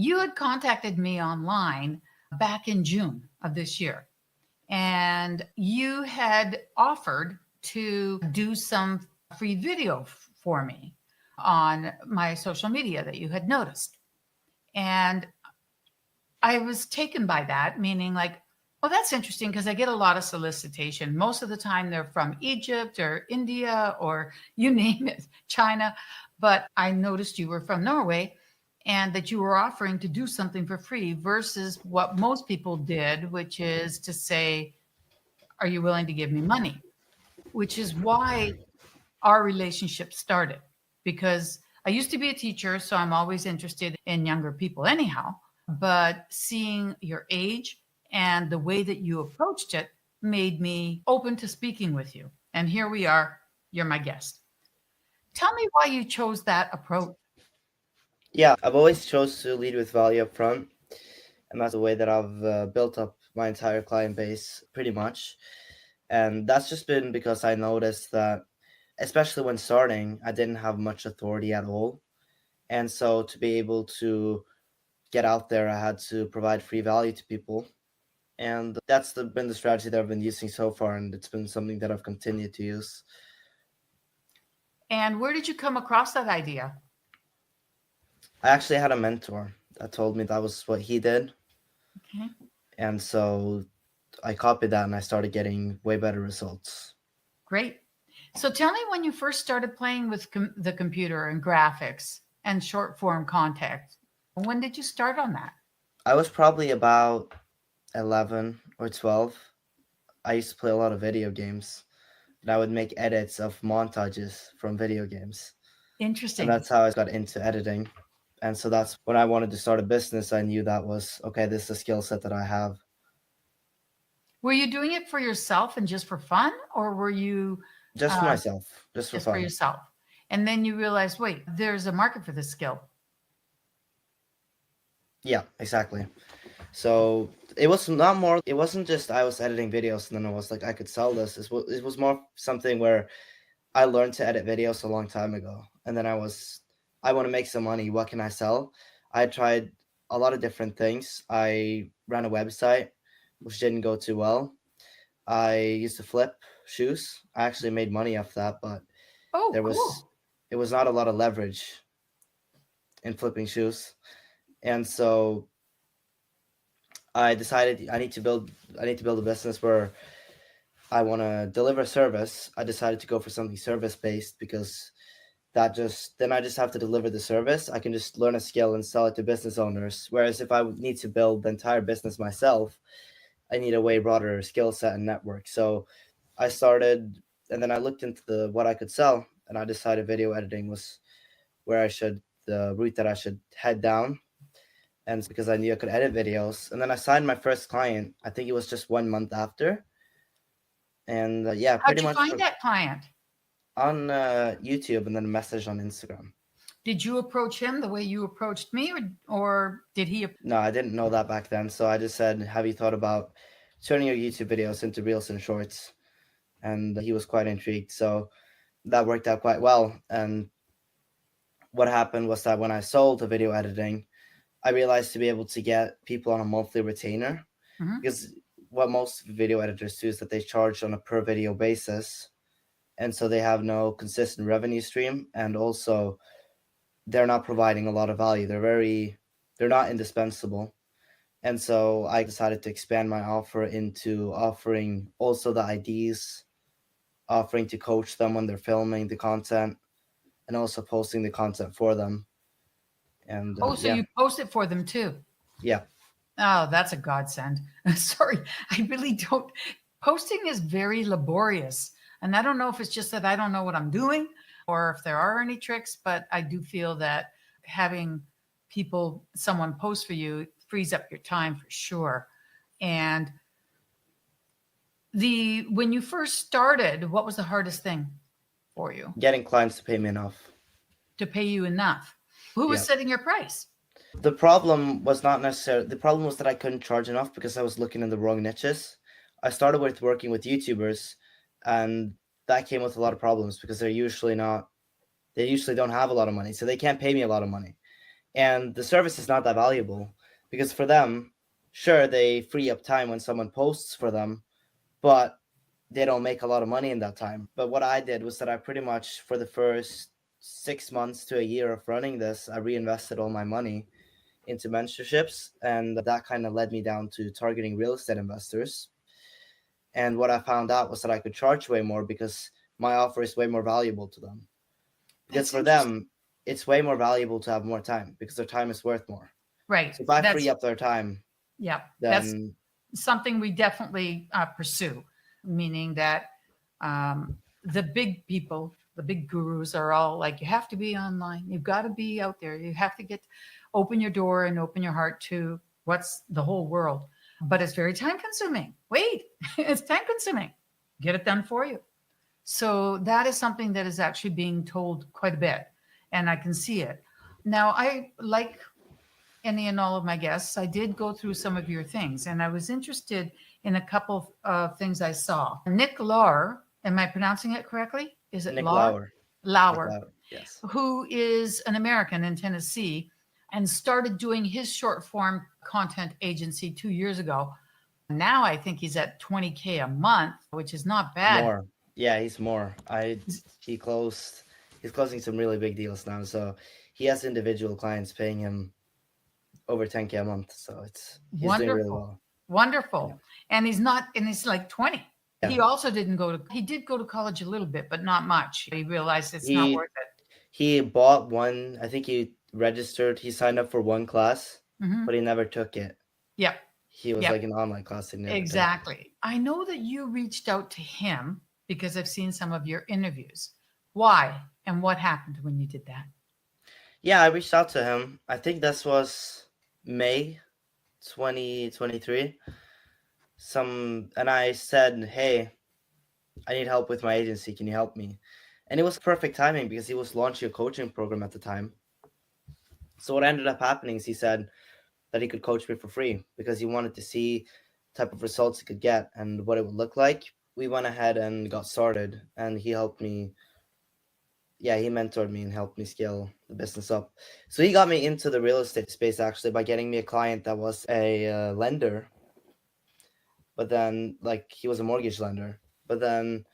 you had contacted me online back in June of this year, and you had offered to do some free video for me on my social media that you had noticed. And I was taken by that, meaning like, oh, that's interesting because I get a lot of solicitation. Most of the time they're from Egypt or India or you name it, China. But I noticed you were from Norway and that you were offering to do something for free versus what most people did, which is to say, are you willing to give me money? Which is why our relationship started. Because I used to be a teacher, so I'm always interested in younger people, anyhow. But seeing your age and the way that you approached it made me open to speaking with you. And here we are. You're my guest. Tell me why you chose that approach. Yeah, I've always chose to lead with value up front, and that's the way that I've built up my entire client base pretty much. And that's just been because I noticed that, especially when starting, I didn't have much authority at all. And so to be able to get out there, I had to provide free value to people. And been the strategy that I've been using so far, and it's been something that I've continued to use. And where did you come across that idea? I actually had a mentor that told me that was what he did. Okay. And so I copied that and I started getting way better results. Great. So tell me when you first started playing with the computer and graphics and short form content. When did you start on that? I was probably about 11 or 12. I used to play a lot of video games, and I would make edits of montages from video games. And Interesting. that's how I got into editing. And so that's when I wanted to start a business. I knew that was okay, this is a skill set that I have. Were you doing it for yourself and just for fun, or were you Just for uh, myself, just for just for fun. yourself? And then you realized, wait, there's a market for this skill. Yeah, exactly. So it was not more. It wasn't just I was editing videos and then I was like I could sell this. It was more something where I learned to edit videos a long time ago, and then I want to make some money. What can I sell? I tried a lot of different things. I ran a website, which didn't go too well. I used to flip shoes. I actually made money off that, but Oh, there was cool. it was not a lot of leverage in flipping shoes, and so I decided I need to build a business where I want to deliver service. I decided to go for something service based because that just then I just have to deliver the service. I can just learn a skill and sell it to business owners. Whereas if I would need to build the entire business myself, I need a way broader skill set and network. So I started, and then I looked into what I could sell, and I decided video editing was where I should the route that I should head down. And it's because I knew I could edit videos. And then I signed my first client. I think it was just 1 month after. And yeah, How'd pretty you much find that client? on YouTube and then a message on Instagram. Did you approach him the way you approached me, or did he? No, I didn't know that back then. So I just said, have you thought about turning your YouTube videos into reels and shorts? And he was quite intrigued. So that worked out quite well. And what happened was that when I sold the video editing, I realized to be able to get people on a monthly retainer, Mhm. because what most video editors do is that they charge on a per video basis. And so they have no consistent revenue stream. And also, they're not providing a lot of value. They're not indispensable. And so I decided to expand my offer into offering also the IDs, offering to coach them when they're filming the content, and also posting the content for them. And Oh, so yeah, you post it for them too. yeah, Oh, that's a godsend. Sorry, I really don't. Posting is very laborious. And I don't know if it's just that I don't know what I'm doing or if there are any tricks, but I do feel that having someone post for you frees up your time for sure. And when you first started, what was the hardest thing for you getting clients to pay me enough. to pay you enough? Who was Yeah. setting your price? The problem was not necessarily the problem was that I couldn't charge enough because I was looking in the wrong niches. I started with working with YouTubers, and that came with a lot of problems because they usually don't have a lot of money, so they can't pay me a lot of money. and the service is not that valuable because for them, sure, they free up time when someone posts for them, but they don't make a lot of money in that time. But what I did was that I pretty much, for the first 6 months to a year of running this, I reinvested all my money into mentorships, and that kind of led me down to targeting real estate investors. And what I found out was that I could charge way more because my offer is way more valuable to them. Because That's for interesting. them, it's way more valuable to have more time because their time is worth more. Right. So if I free That's, up their time, yeah, that's then something we definitely pursue, meaning that the big people, the big gurus are all like, you have to be online. You've got to be out there. You have to open your door and open your heart to what's the whole world. But it's very time consuming. Wait, it's time consuming. Get it done for you. So that is something that is actually being told quite a bit, and I can see it. Now, I like any and all of my guests, I did go through some of your things, and I was interested in a couple of things I saw. Nick Lauer, am I pronouncing it correctly? Is it Nick Lauer? Lauer. Nick Lauer, Lauer, yes. who is an American in Tennessee and started doing his short form content agency 2 years ago. Now I think he's at 20K a month, which is not bad. More. Yeah, he's more. He closed. He's closing some really big deals now. So he has individual clients paying him over 10K a month. So he's doing really Wonderful. well. Wonderful. Yeah. And he's like 20. Yeah. He also did go to college a little bit, but not much. He realized it's not worth it. He bought one, I think he signed up for one class, Mhm. but he never took it. Yep. He was Yep. like an online class. Exactly. I know that you reached out to him because I've seen some of your interviews. Why and what happened when you did that? Yeah, I reached out to him. I think this was May 2023. And I said, "Hey, I need help with my agency. Can you help me?" And it was perfect timing because he was launching a coaching program at the time. So what ended up happening is he said that he could coach me for free because he wanted to see the type of results he could get and what it would look like. We went ahead and got started, and he helped me. Yeah, he mentored me and helped me scale the business up. So he got me into the real estate space actually by getting me a client that was a lender, but then he was a mortgage lender. But then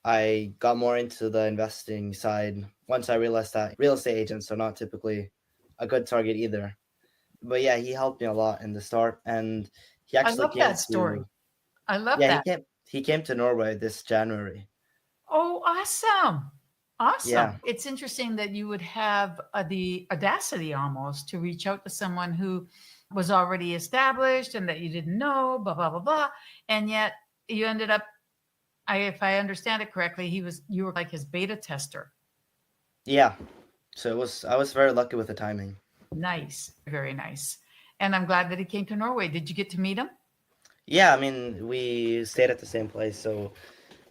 I got more into the investing side once I realized that real estate agents are not typically a good target either. But yeah, he helped me a lot in the start, and he I actually love that story. I love yeah, that. he came to Norway this January. Oh, awesome. Awesome. Yeah. It's interesting that you would have the audacity almost to reach out to someone who was already established and that you didn't know, blah, blah, blah, blah. And yet you ended up, if I understand it correctly, you were like his beta tester. Yeah. So I was very lucky with the timing. Nice. Very nice. And I'm glad that he came to Norway. Did you get to meet him? Yeah, I mean, we stayed at the same place. So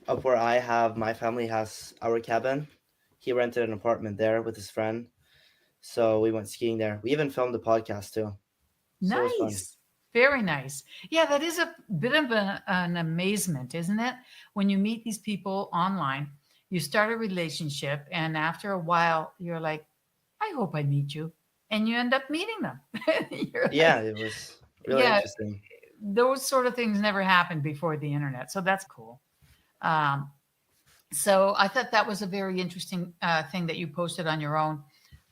up where my family has our cabin. He rented an apartment there with his friend. So we went skiing there. We even filmed the podcast too. So it was fun. Nice. Very nice. Yeah, that is a bit of an amazement, isn't it? When you meet these people online, you start a relationship, and after a while, you're like, I hope I meet you. And you end up meeting them. Yeah, it was really interesting. Those sort of things never happened before the internet. So that's cool. Um, so I thought that was a very interesting thing that you posted on your own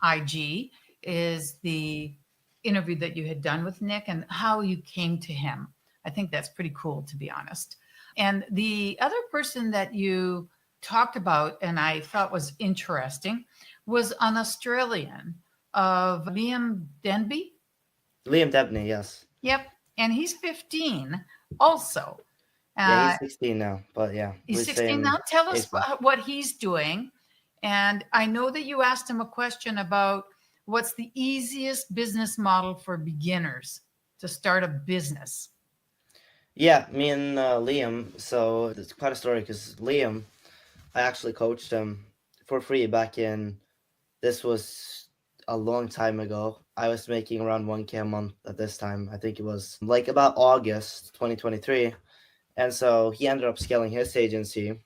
IG, is the interview that you had done with Nick and how you came to him. I think that's pretty cool, to be honest. And the other person that you talked about and I thought was interesting was an Australian of Liam Denby. Liam Debney, yes. Yep. And he's 15 also. Yeah, he's 16 now, but yeah. He's 16 now. Tell us what he's doing. And I know that you asked him a question about what's the easiest business model for beginners to start a business. Yeah, me and Liam. So it's quite a story because Liam, I actually coached him for free this was a long time ago. I was making around 1K a month at this time. I think it was like about August 2023. And so he ended up scaling his agency,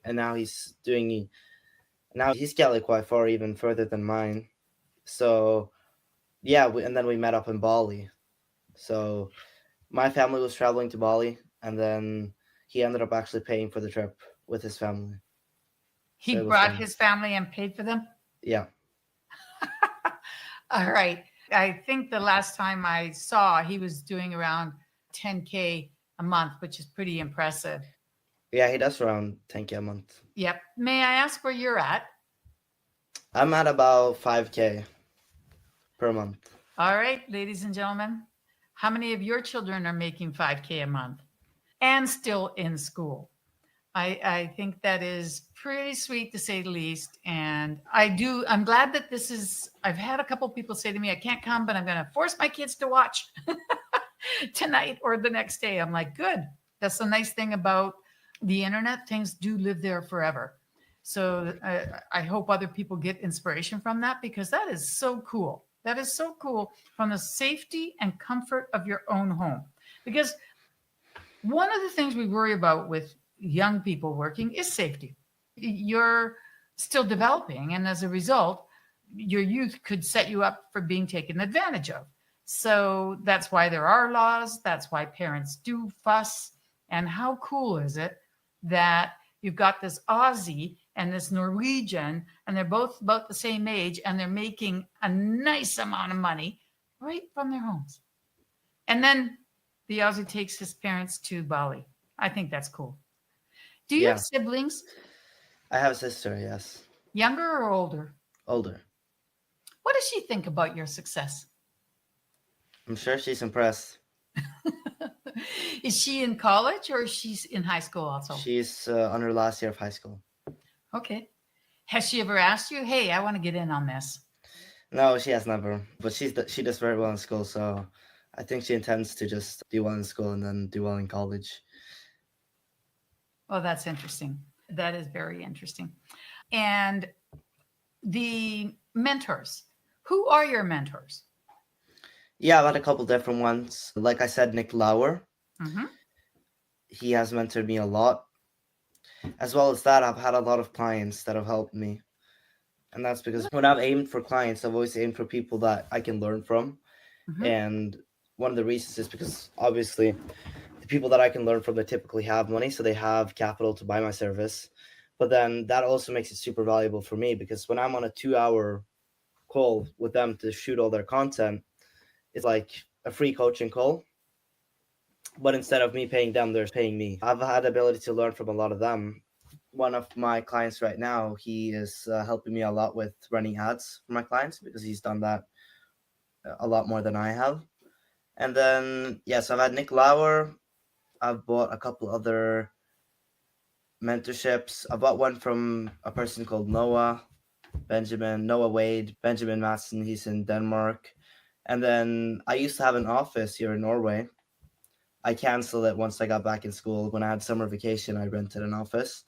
and now he's scaling quite far, even further than mine. So yeah, and then we met up in Bali. So my family was traveling to Bali, and then he ended up actually paying for the trip with his family. He So it was brought fun. his family and paid for them. Yeah, All right. I think the last time I saw, he was doing around 10K a month, which is pretty impressive. yeah, he does around 10K a month. Yep. May I ask where you're at? I'm at about 5K per month. All right, ladies and gentlemen, how many of your children are making 5K a month and still in school? I think that is pretty sweet to say the least. And I'm glad that I've had a couple people say to me, I can't come, but I'm going to force my kids to watch tonight or the next day. I'm like, good. That's the nice thing about the internet. Things do live there forever. So I hope other people get inspiration from that, because that is so cool. That is so cool, from the safety and comfort of your own home. Because one of the things we worry about with young people working is safety. You're still developing, and as a result, your youth could set you up for being taken advantage of. So that's why there are laws. That's why parents do fuss. And how cool is it that you've got this Aussie and this Norwegian, and they're both about the same age, and they're making a nice amount of money right from their homes. And then the Aussie takes his parents to Bali. I think that's cool. Do you have Yeah, siblings, I have a sister. Yes, younger or older? older. What does she think about your success? I'm sure she's impressed. Is she in college or is she in high school also? She's on her last year of high school. Okay. Has she ever asked you, hey, I want to get in on this? No, she has never. But she does very well in school, so I think she intends to just do well in school and then do well in college. Oh, that's interesting. That is very interesting. And the mentors, who are your mentors? Yeah, I've had a couple different ones. Like I said, Nick Lauer. Mm-hmm. He has mentored me a lot. As well as that, I've had a lot of clients that have helped me. And that's because when I've aimed for clients, I've always aimed for people that I can learn from. Mm-hmm. And one of the reasons is because obviously the people that I can learn from, they typically have money, so they have capital to buy my service. But then that also makes it super valuable for me, because when I'm on a 2-hour call with them to shoot all their content, it's like a free coaching call. But instead of me paying them, they're paying me. I've had the ability to learn from a lot of them. One of my clients right now, he is helping me a lot with running ads for my clients, because he's done that a lot more than I have. And then, yes, I've had Nick Lauer. I've bought a couple other mentorships. I bought one from a person called Noah Wade, Benjamin Madsen. He's in Denmark. And then I used to have an office here in Norway. I canceled it once I got back in school. When I had summer vacation, I rented an office.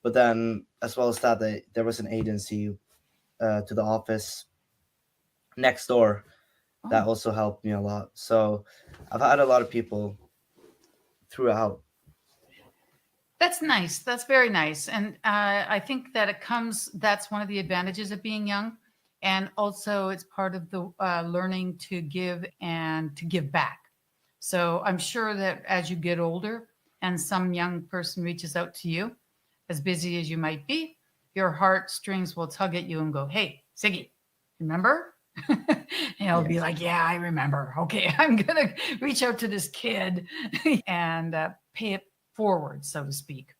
But then, as well as that, there was an agency to the office next door that also helped me a lot. So I've had a lot of people throughout. That's nice. That's very nice. And I think that that's one of the advantages of being young. And also, it's part of the learning to give and to give back. So I'm sure that as you get older and some young person reaches out to you, as busy as you might be, your heartstrings will tug at you and go, hey, Siggy, remember? And he'll be like, yeah, I remember. Okay, I'm going to reach out to this kid and pay it forward, so to speak.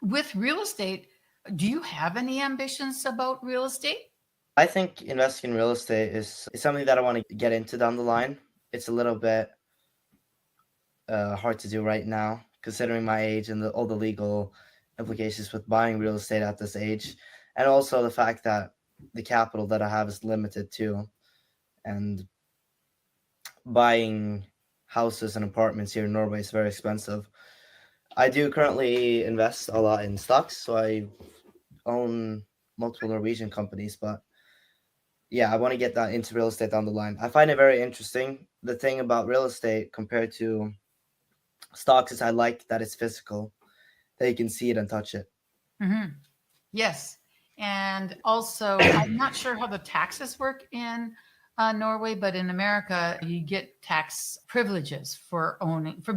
With real estate, do you have any ambitions about real estate? I think investing in real estate is something that I want to get into down the line. It's a little bit hard to do right now, considering my age and all the legal implications with buying real estate at this age, and also the fact that the capital that I have is limited too, and buying houses and apartments here in Norway is very expensive. I do currently invest a lot in stocks, so I own multiple Norwegian companies, but yeah, I want to get that into real estate down the line. I find it very interesting. The thing about real estate compared to stocks is I like that it's physical, that you can see it and touch it. Mm-hmm. Yes. And also, I'm not sure how the taxes work in Norway, but in America, you get tax privileges for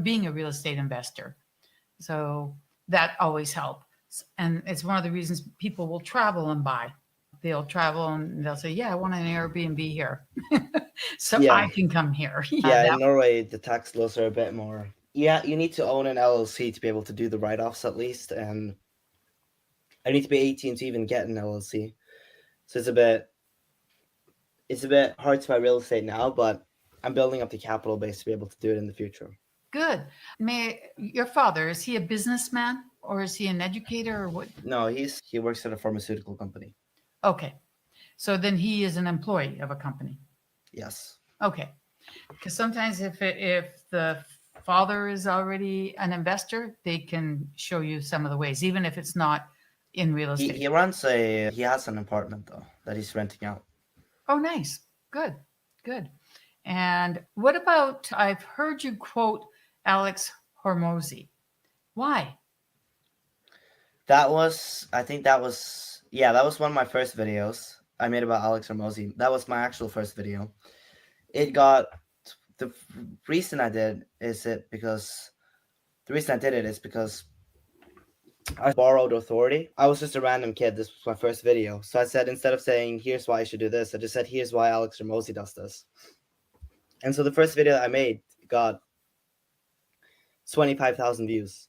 being a real estate investor. So that always helps. And it's one of the reasons people will travel and buy. They'll travel and they'll say, yeah, I want an Airbnb here. So I Yeah. can come here. Yeah, in Norway, the tax laws are a bit more. Yeah, you need to own an LLC to be able to do the write-offs at least, and I need to be 18 to even get an LLC. So it's a bit hard to buy real estate now, but I'm building up the capital base to be able to do it in the future. Good. Your father, is he a businessman or is he an educator or what? No, he works at a pharmaceutical company. Okay. So then he is an employee of a company. Yes. Okay. Because sometimes if the father is already an investor, they can show you some of the ways, even if it's not in real estate. He has an apartment though that he's renting out. Oh, nice. Good. Good. And what about, I've heard you quote Alex Hormozy. Why? That was one of my first videos I made about Alex Hormozy. That was my actual first video. The reason I did it is because I borrowed authority. I was just a random kid. This was my first video. So I said, instead of saying, here's why I should do this, I just said, here's why Alex Hormozy does this. And so the first video I made got 25,000 views.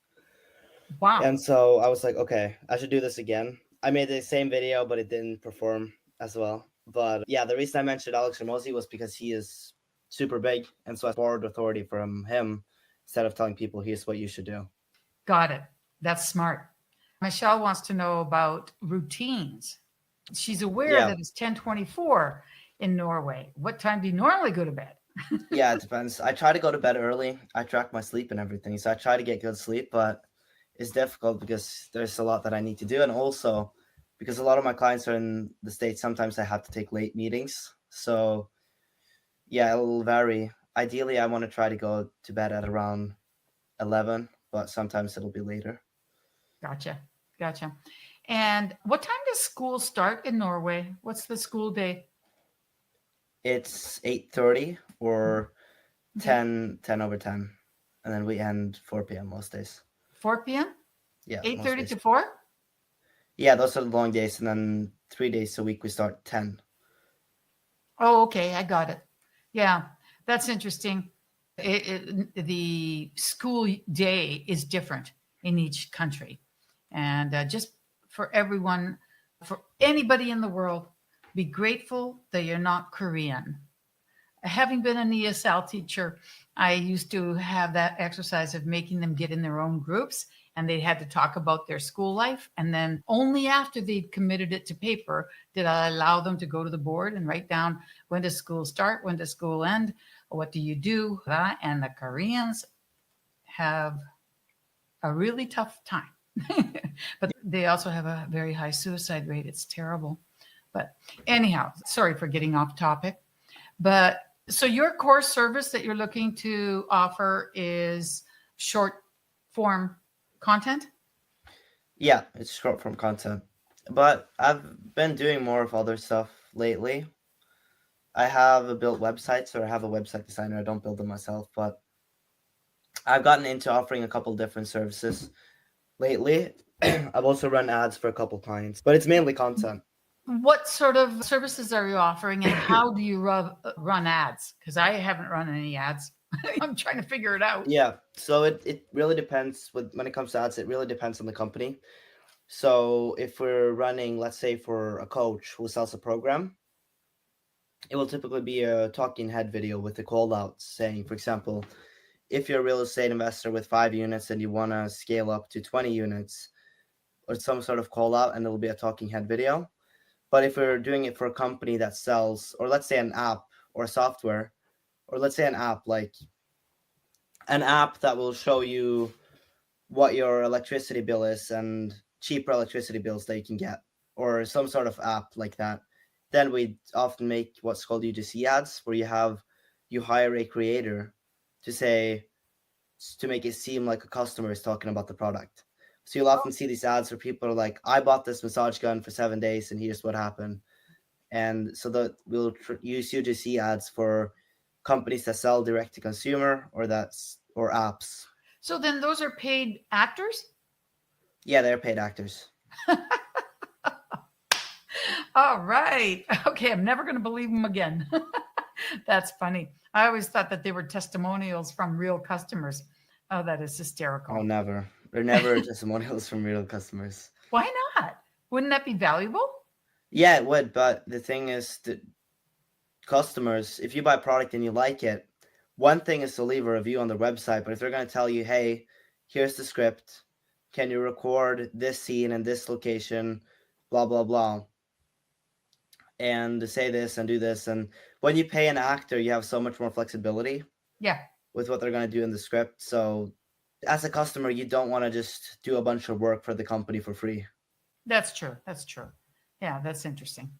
Wow. And so I was like, okay, I should do this again. I made the same video, but it didn't perform as well. But yeah, the reason I mentioned Alex Hormozy was because he is super big. And so I borrowed authority from him instead of telling people, here's what you should do. Got it. That's smart. Michelle wants to know about routines. She's aware that it's 10:24 in Norway. What time do you normally go to bed? Yeah, it depends. I try to go to bed early. I track my sleep and everything. So I try to get good sleep, but it's difficult because there's a lot that I need to do. And also because a lot of my clients are in the States, sometimes I have to take late meetings. So yeah, it'll vary. Ideally, I want to try to go to bed at around 11, but sometimes it'll be later. Gotcha. And what time does school start in Norway? What's the school day? It's 8:30 or 10 over 10. And then we end 4 p.m. most days. 4 p.m.? Yeah. 8:30 to 4? Yeah, those are the long days. And then 3 days a week, we start 10. Oh, okay. I got it. Yeah, that's interesting. The school day is different in each country. And just for everyone, for anybody in the world, be grateful that you're not Korean. Having been an ESL teacher, I used to have that exercise of making them get in their own groups, and they had to talk about their school life. And then only after they'd committed it to paper did I allow them to go to the board and write down, when does school start? When does school end? What do you do? And the Koreans have a really tough time. But they also have a very high suicide rate. It's terrible. But anyhow, sorry for getting off topic. But so your core service that you're looking to offer is short form content? Yeah, it's short form content. But I've been doing more of other stuff lately. I have built websites, or I have a website designer. I don't build them myself, but I've gotten into offering a couple different services lately. I've also run ads for a couple clients, but it's mainly content. What sort of services are you offering, and how do you run ads? Because I haven't run any ads. I'm trying to figure it out. Yeah, so it really depends. When it comes to ads, it really depends on the company. So if we're running, let's say, for a coach who sells a program, it will typically be a talking head video with a call out saying, for example, if you're a real estate investor with 5 units and you want to scale up to 20 units, or some sort of call out, and it'll be a talking head video. But if we're doing it for a company that sells, or let's say an app or software, or let's say an app, like an app that will show you what your electricity bill is and cheaper electricity bills that you can get, or some sort of app like that, then we often make what's called UGC ads, where you hire a creator to make it seem like a customer is talking about the product. So you'll often see these ads where people are like, I bought this massage gun for 7 days and here's what happened. and so that we'll use UGC ads for companies that sell direct to consumer or apps. So then those are paid actors? Yeah, they're paid actors. All right. Okay, I'm never going to believe them again. That's funny. I always thought that they were testimonials from real customers. Oh, that is hysterical. Oh, never. They're never testimonials from real customers. Why not? Wouldn't that be valuable? Yeah, it would, but the thing is that customers, if you buy a product and you like it, one thing is to leave a review on the website, but if they're going to tell you, hey, here's the script, can you record this scene in this location, blah, blah, blah, and say this and do this. And when you pay an actor, you have so much more flexibility Yeah, with what they're going to do in the script. So as a customer, you don't want to just do a bunch of work for the company for free. that's true. That's true. Yeah, that's interesting.